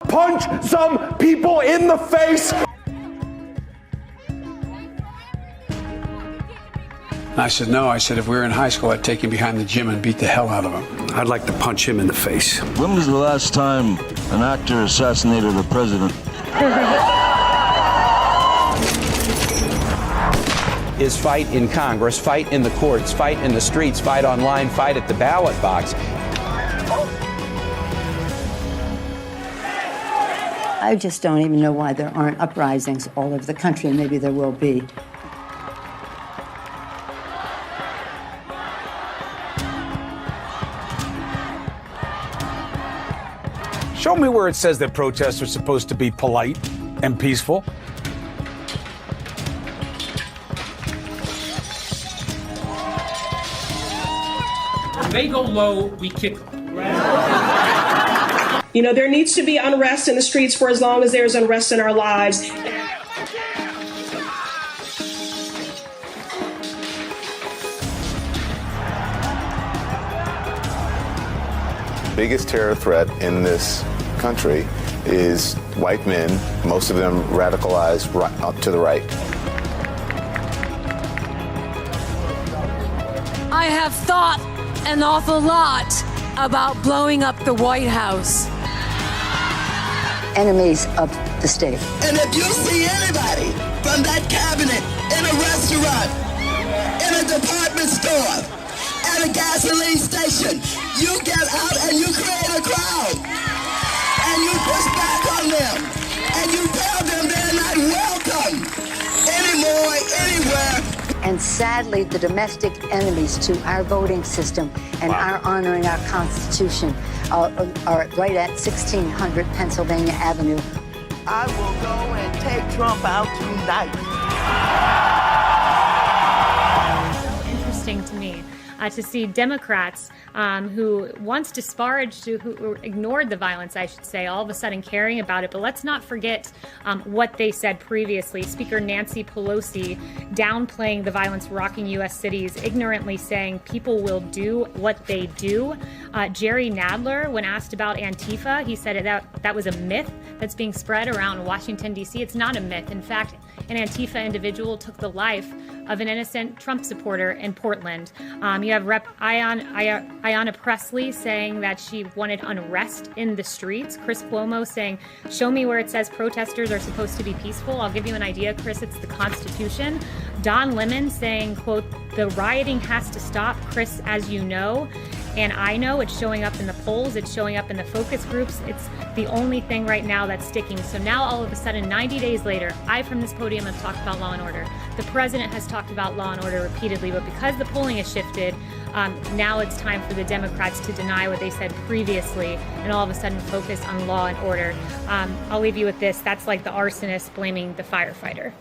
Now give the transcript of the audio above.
Punch some people in the face. I said, no. I said, if we were in high school, I'd take him behind the gym and beat the hell out of him. I'd like to punch him in the face. When was the last time an actor assassinated a president? Is fight in Congress, fight in the courts, fight in the streets, fight online, fight at the ballot box. I just don't even know why there aren't uprisings all over the country, and maybe there will be. Show me where it says that protests are supposed to be polite and peaceful. When they go low, we kick them. You know, there needs to be unrest in the streets for as long as there's unrest in our lives. Biggest terror threat in this country is white men, most of them radicalized up to the right. I have thought an awful lot about blowing up the White House. Enemies of the state. And if you see anybody from that cabinet in a restaurant, in a department store, at a gasoline station, you get out and you create a crowd. And you push back on them. And you tell them they're not welcome anymore, anywhere. And sadly, the domestic enemies to our voting system and our honoring our Constitution are right at 1600 Pennsylvania Avenue. I will go and take Trump out tonight. Interesting to me to see Democrats who once disparaged, who ignored the violence, I should say, all of a sudden caring about it. But let's not forget what they said previously. Speaker Nancy Pelosi downplaying the violence rocking U.S. cities, ignorantly saying people will do what they do. Jerry Nadler, when asked about Antifa, he said that was a myth that's being spread around Washington, D.C. It's not a myth. In fact, an Antifa individual took the life of an innocent Trump supporter in Portland. You have Rep. Ayanna Pressley saying that she wanted unrest in the streets. Chris Cuomo saying, show me where it says protesters are supposed to be peaceful. I'll give you an idea, Chris, it's the Constitution. Don Lemon saying, quote, the rioting has to stop, Chris, as you know. And I know it's showing up in the polls, it's showing up in the focus groups. It's the only thing right now that's sticking. So now all of a sudden, 90 days later, I from this podium have talked about law and order. The president has talked about law and order repeatedly, but because the polling has shifted, now it's time for the Democrats to deny what they said previously and all of a sudden focus on law and order. I'll leave you with this. That's like the arsonist blaming the firefighter.